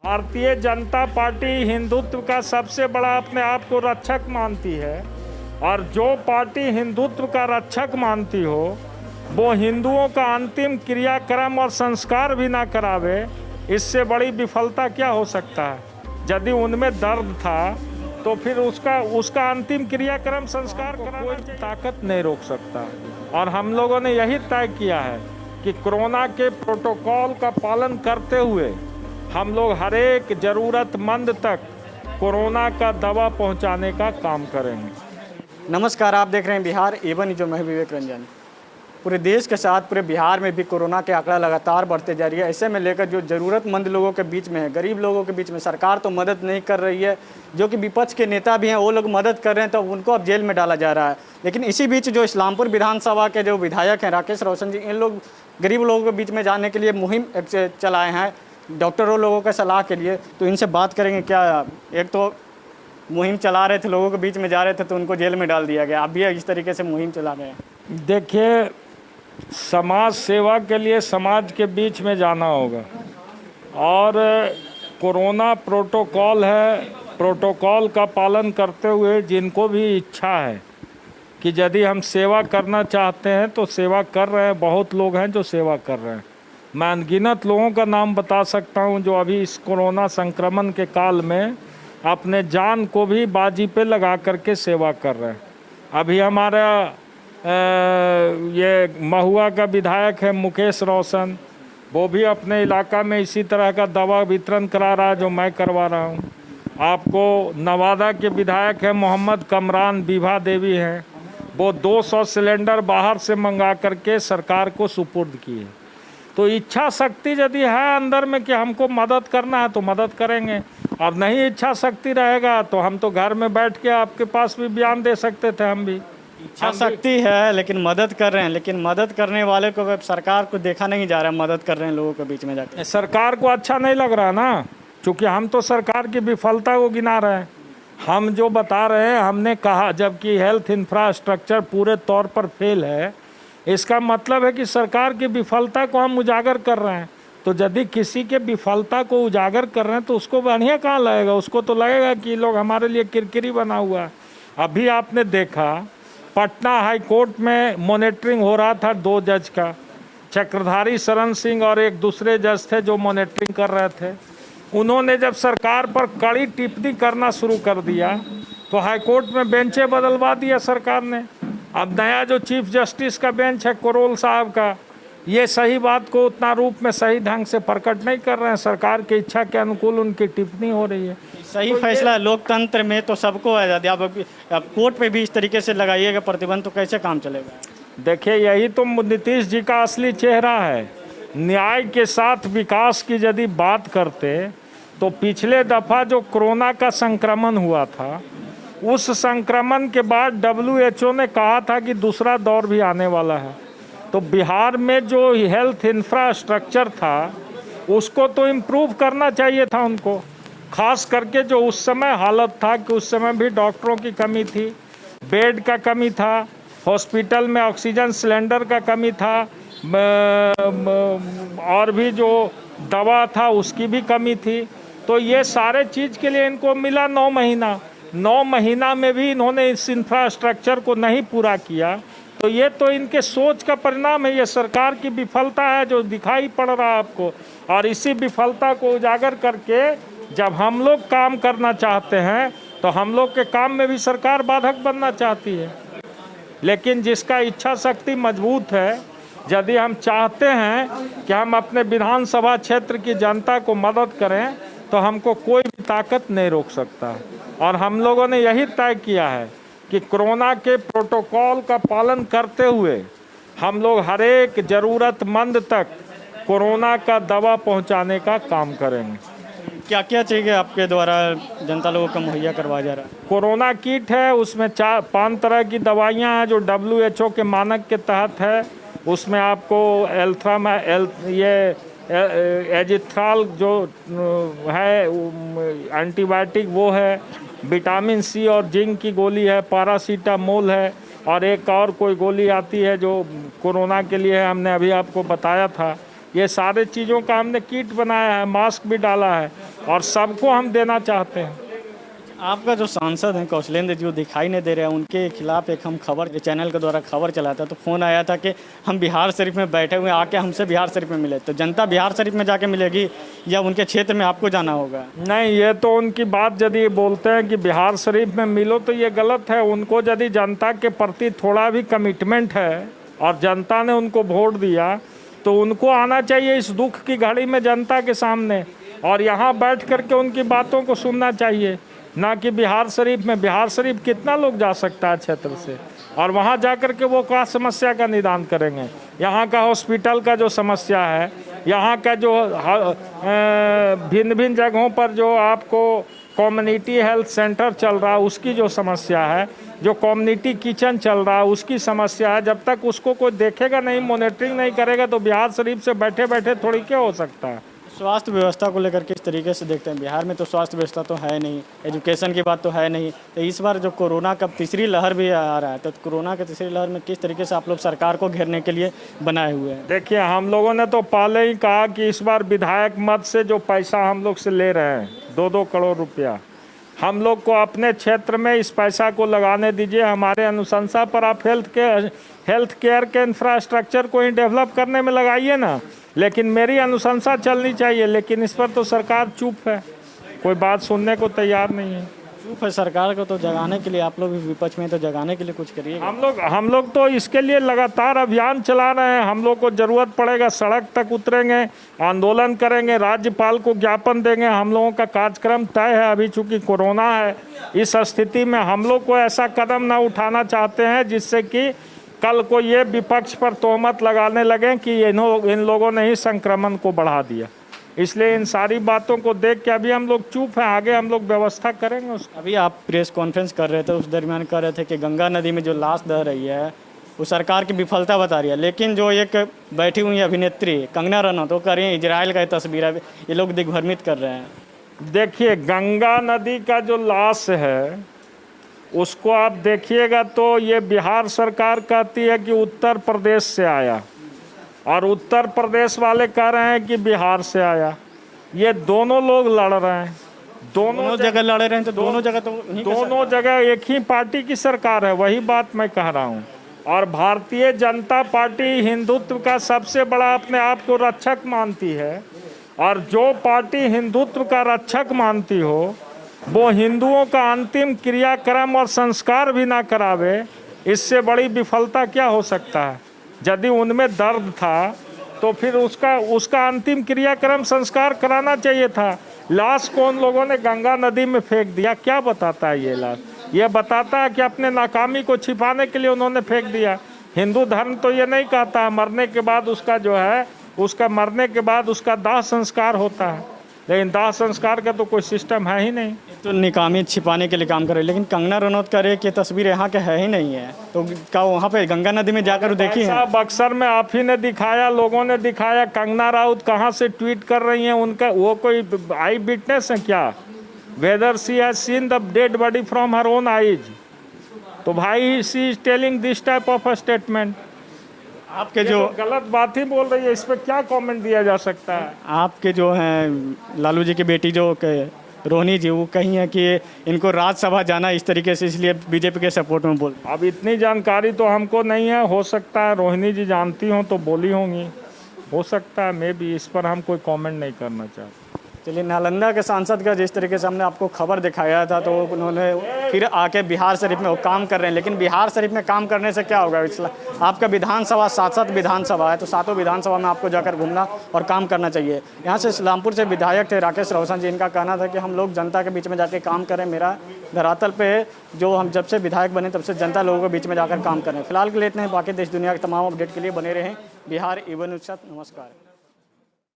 Bharatiya Janata party Hindutva का सबसे बड़ा अपने आप को रक्षक मानती है और जो पार्टी हिंदुत्व का रक्षक मानती हो वो हिंदुओं का अंतिम क्रियाक्रम और संस्कार भी ना करावे, इससे बड़ी विफलता क्या हो सकता है। यदि उनमें दर्द था तो फिर उसका अंतिम क्रियाक्रम संस्कार कराना कोई ताकत नहीं रोक सकता। और हम लोगों ने यही तय किया है कि कोरोना के प्रोटोकॉल का पालन करते हुए हम लोग हर एक ज़रूरतमंद तक कोरोना का दवा पहुंचाने का काम करेंगे। नमस्कार, आप देख रहे हैं बिहार एवन जो मैं विवेक रंजन। पूरे देश के साथ पूरे बिहार में भी कोरोना के आंकड़ा लगातार बढ़ते जा रही है। ऐसे में लेकर जो ज़रूरतमंद लोगों के बीच में है, गरीब लोगों के बीच में सरकार तो मदद नहीं कर रही है, जो कि विपक्ष के नेता भी हैं वो लोग मदद कर रहे हैं तो उनको अब जेल में डाला जा रहा है। लेकिन इसी बीच जो इस्लामपुर विधानसभा के जो विधायक हैं राकेश रोशन जी, इन लोग गरीब लोगों के बीच में जाने के लिए मुहिम चलाए हैं डॉक्टरों लोगों के सलाह के लिए। तो इनसे बात करेंगे। क्या एक तो मुहिम चला रहे थे, लोगों के बीच में जा रहे थे तो उनको जेल में डाल दिया गया, आप भी इस तरीके से मुहिम चला रहे हैं। देखिए, समाज सेवा के लिए समाज के बीच में जाना होगा और कोरोना प्रोटोकॉल है, प्रोटोकॉल का पालन करते हुए जिनको भी इच्छा है कि यदि हम सेवा करना चाहते हैं तो सेवा कर रहे हैं। बहुत लोग हैं जो सेवा कर रहे हैं। मैं अनगिनत लोगों का नाम बता सकता हूं जो अभी इस कोरोना संक्रमण के काल में अपने जान को भी बाजी पे लगा करके सेवा कर रहे हैं। अभी हमारा ये महुआ का विधायक है मुकेश रोशन, वो भी अपने इलाका में इसी तरह का दवा वितरण करा रहा है जो मैं करवा रहा हूँ। आपको नवादा के विधायक है मोहम्मद कमरान विभा देवी हैं, वो 200 सिलेंडर बाहर से मंगा करके सरकार को सुपुर्द की है। तो इच्छा शक्ति यदि है अंदर में कि हमको मदद करना है तो मदद करेंगे, और नहीं इच्छा शक्ति रहेगा तो हम तो घर में बैठ के आपके पास भी बयान दे सकते थे। हम भी इच्छा शक्ति है लेकिन मदद कर रहे हैं, लेकिन मदद करने वाले को सरकार को देखा नहीं जा रहा है मदद कर रहे हैं लोगों के बीच में जाकर। सरकार को अच्छा नहीं लग रहा ना, क्योंकि हम तो सरकार की विफलता को गिना रहे हैं। हम जो बता रहे हैं, हमने कहा जबकि हेल्थ इंफ्रास्ट्रक्चर पूरे तौर पर फेल है, इसका मतलब है कि सरकार की विफलता को हम उजागर कर रहे हैं। तो यदि किसी के विफलता को उजागर कर रहे हैं तो उसको बढ़िया कहाँ लगेगा, उसको तो लगेगा कि लोग हमारे लिए किरकिरी बना हुआ है। अभी आपने देखा पटना हाई कोर्ट में मॉनिटरिंग हो रहा था 2 जज का, चक्रधारी शरण सिंह और एक दूसरे जज थे जो मॉनिटरिंग कर रहे थे। उन्होंने जब सरकार पर कड़ी टिप्पणी करना शुरू कर दिया तो हाई कोर्ट में बेंचें बदलवा दिया सरकार ने। अब नया जो चीफ जस्टिस का बेंच है करोल साहब का, ये सही बात को उतना रूप में सही ढंग से प्रकट नहीं कर रहे हैं। सरकार की इच्छा के अनुकूल उनकी टिप्पणी हो रही है। सही तो फैसला लोकतंत्र में तो सबको आज़ादी। आप कोर्ट पे भी इस तरीके से लगाइएगा प्रतिबंध तो कैसे काम चलेगा। देखिए, यही तो नीतीश जी का असली चेहरा है। न्याय के साथ विकास की यदि बात करते तो पिछले दफ़ा जो कोरोना का संक्रमण हुआ था, उस संक्रमण के बाद WHO ने कहा था कि दूसरा दौर भी आने वाला है। तो बिहार में जो हेल्थ इंफ्रास्ट्रक्चर था उसको तो इम्प्रूव करना चाहिए था उनको, खास करके जो उस समय हालत था कि उस समय भी डॉक्टरों की कमी थी, बेड का कमी था, हॉस्पिटल में ऑक्सीजन सिलेंडर का कमी था, और भी जो दवा था उसकी भी कमी थी। तो ये सारे चीज़ के लिए इनको मिला 9 महीना। 9 महीना में भी इन्होंने इस इंफ्रास्ट्रक्चर को नहीं पूरा किया। तो ये तो इनके सोच का परिणाम है, ये सरकार की विफलता है जो दिखाई पड़ रहा है आपको। और इसी विफलता को उजागर करके जब हम लोग काम करना चाहते हैं तो हम लोग के काम में भी सरकार बाधक बनना चाहती है। लेकिन जिसका इच्छा शक्ति मजबूत है, यदि हम चाहते हैं कि हम अपने विधानसभा क्षेत्र की जनता को मदद करें तो हमको कोई भी ताकत नहीं रोक सकता। और हम लोगों ने यही तय किया है कि कोरोना के प्रोटोकॉल का पालन करते हुए हम लोग हर एक ज़रूरतमंद तक कोरोना का दवा पहुंचाने का काम करेंगे। क्या क्या चाहिए आपके द्वारा जनता लोगों को मुहैया करवाया जा रहा है। कोरोना किट है, उसमें 5 तरह की दवाइयां हैं जो WHO के मानक के तहत है। उसमें आपको एजिथ्राल जो है एंटीबायोटिक वो है, विटामिन C और जिंक की गोली है, पैरासीटामोल है, और एक और कोई गोली आती है जो कोरोना के लिए है, हमने अभी आपको बताया था। ये सारे चीज़ों का हमने किट बनाया है, मास्क भी डाला है और सबको हम देना चाहते हैं। आपका जो सांसद हैं कौशलेंद्र जो दिखाई नहीं दे रहे हैं, उनके खिलाफ एक हम खबर चैनल के द्वारा खबर चलाता तो फ़ोन आया था कि हम बिहार शरीफ में बैठे हुए आके हमसे बिहार शरीफ में मिले। तो जनता बिहार शरीफ में जाके मिलेगी या उनके क्षेत्र में आपको जाना होगा? नहीं, ये तो उनकी बात यदि बोलते हैं कि बिहार शरीफ में मिलो तो ये गलत है। उनको यदि जनता के प्रति थोड़ा भी कमिटमेंट है और जनता ने उनको वोट दिया तो उनको आना चाहिए इस दुख की घड़ी में जनता के सामने और यहाँ बैठ करके उनकी बातों को सुनना चाहिए, ना कि बिहार शरीफ में। बिहार शरीफ कितना लोग जा सकता है क्षेत्र से, और वहाँ जा कर के वो क्या समस्या का निदान करेंगे? यहाँ का हॉस्पिटल का जो समस्या है, यहाँ का जो भिन्न भिन्न जगहों पर जो आपको कम्युनिटी हेल्थ सेंटर चल रहा है उसकी जो समस्या है, जो कम्युनिटी किचन चल रहा है उसकी समस्या है, जब तक उसको कोई देखेगा नहीं, मॉनिटरिंग नहीं करेगा तो बिहार शरीफ से बैठे बैठे थोड़ी क्या हो सकता है। स्वास्थ्य व्यवस्था को लेकर किस तरीके से देखते हैं? बिहार में तो स्वास्थ्य व्यवस्था तो है नहीं, एजुकेशन की बात तो है नहीं। तो इस बार जो कोरोना का तीसरी लहर भी आ रहा है, तो कोरोना की तीसरी लहर में किस तरीके से आप लोग सरकार को घेरने के लिए बनाए हुए हैं? देखिए, हम लोगों ने तो पहले ही कहा कि इस बार विधायक मद से जो पैसा हम लोग से ले रहे हैं 2-2 करोड़ रुपया, हम लोग को अपने क्षेत्र में इस पैसा को लगाने दीजिए। हमारे अनुशंसा पर आप हेल्थ केयर के इंफ्रास्ट्रक्चर को ही डेवलप करने में लगाइए ना, लेकिन मेरी अनुशंसा चलनी चाहिए। लेकिन इस पर तो सरकार चुप है, कोई बात सुनने को तैयार नहीं है। चुप है सरकार को, तो जगाने के लिए आप लोग भी विपक्ष में तो जगाने के लिए कुछ करिए। हम लोग तो इसके लिए लगातार अभियान चला रहे हैं। हम लोग को ज़रूरत पड़ेगा सड़क तक उतरेंगे, आंदोलन करेंगे, राज्यपाल को ज्ञापन देंगे। हम लोगों का कार्यक्रम तय है। अभी चूँकि कोरोना है, इस स्थिति में हम लोग को ऐसा कदम ना उठाना चाहते हैं जिससे कि कल को ये विपक्ष पर तोहमत लगाने लगे कि इन लोगों ने ही संक्रमण को बढ़ा दिया। इसलिए इन सारी बातों को देख के अभी हम लोग चुप हैं, आगे हम लोग व्यवस्था करेंगे उसकी। अभी आप प्रेस कॉन्फ्रेंस कर रहे थे, उस दरमियान कह रहे थे कि गंगा नदी में जो लाश बह रही है वो सरकार की विफलता बता रही है। लेकिन जो एक बैठी हुई अभिनेत्री कंगना रनौत तो कह रही है इजराइल का तस्वीर है, ये लोग दिग्भ्रमित कर रहे हैं। देखिए, गंगा नदी का जो लाश है उसको आप देखिएगा तो ये बिहार सरकार कहती है कि उत्तर प्रदेश से आया और उत्तर प्रदेश वाले कह रहे हैं कि बिहार से आया। ये दोनों लोग लड़ रहे हैं, दोनों जगह लड़ रहे हैं। तो दोनों जगह एक ही पार्टी की सरकार है, वही बात मैं कह रहा हूँ। और भारतीय जनता पार्टी हिंदुत्व का सबसे बड़ा अपने आप को रक्षक मानती है, और जो पार्टी हिंदुत्व का रक्षक मानती हो वो हिंदुओं का अंतिम क्रियाक्रम और संस्कार भी ना करावे, इससे बड़ी विफलता क्या हो सकता है? यदि उनमें दर्द था तो फिर उसका अंतिम क्रियाक्रम संस्कार कराना चाहिए था। लाश को उन लोगों ने गंगा नदी में फेंक दिया, क्या बताता है ये लाश? ये बताता है कि अपने नाकामी को छिपाने के लिए उन्होंने फेंक दिया। हिंदू धर्म तो ये नहीं कहता मरने के बाद उसका दाह संस्कार होता है, लेकिन दाह संस्कार का तो कोई सिस्टम है ही नहीं। तो निकामी छिपाने के लिए काम करे। लेकिन कंगना रनौत कह रही है कि तस्वीर यहाँ के है ही नहीं है, तो क्या वहाँ पे गंगा नदी में जाकर देखी है? बक्सर में आप ही ने दिखाया, लोगों ने दिखाया। कंगना राउत कहाँ से ट्वीट कर रही हैं? उनका वो कोई आई विटनेस है क्या? Whether she has seen the dead body from her own eyes. तो भाई she is telling this type of statement. आपके जो गलत बात ही बोल रही है, इस पर क्या कमेंट दिया जा सकता है? आपके जो हैं लालू जी की बेटी जो रोहिणी जी, वो कही है कि इनको राज्यसभा जाना इस तरीके से, इसलिए बीजेपी के सपोर्ट में बोल। अब इतनी जानकारी तो हमको नहीं है, हो सकता है रोहिणी जी जानती हों तो बोली होंगी, हो सकता है मे बी। इस पर हम कोई कमेंट नहीं करना चाहते। चलिए, नालंदा के सांसद का जिस तरीके से हमने आपको खबर दिखाया था तो उन्होंने फिर आके बिहार शरीफ में वो काम कर रहे हैं। लेकिन बिहार शरीफ में काम करने से क्या होगा? आपका विधानसभा 7 विधानसभा है, तो 7 विधानसभा में आपको जाकर घूमना और काम करना चाहिए। यहाँ से इस्लामपुर से विधायक थे राकेश रोशन जी, इनका कहना था कि हम लोग जनता के बीच में जाके काम करें। मेरा धरातल पे जो हम जब से विधायक बने तब से जनता लोगों के बीच में जाकर काम करें। फिलहाल के लिए इतने ही, बाकी देश दुनिया के तमाम अपडेट के लिए बने रहें बिहार A1 न्यूज़ के साथ। नमस्कार।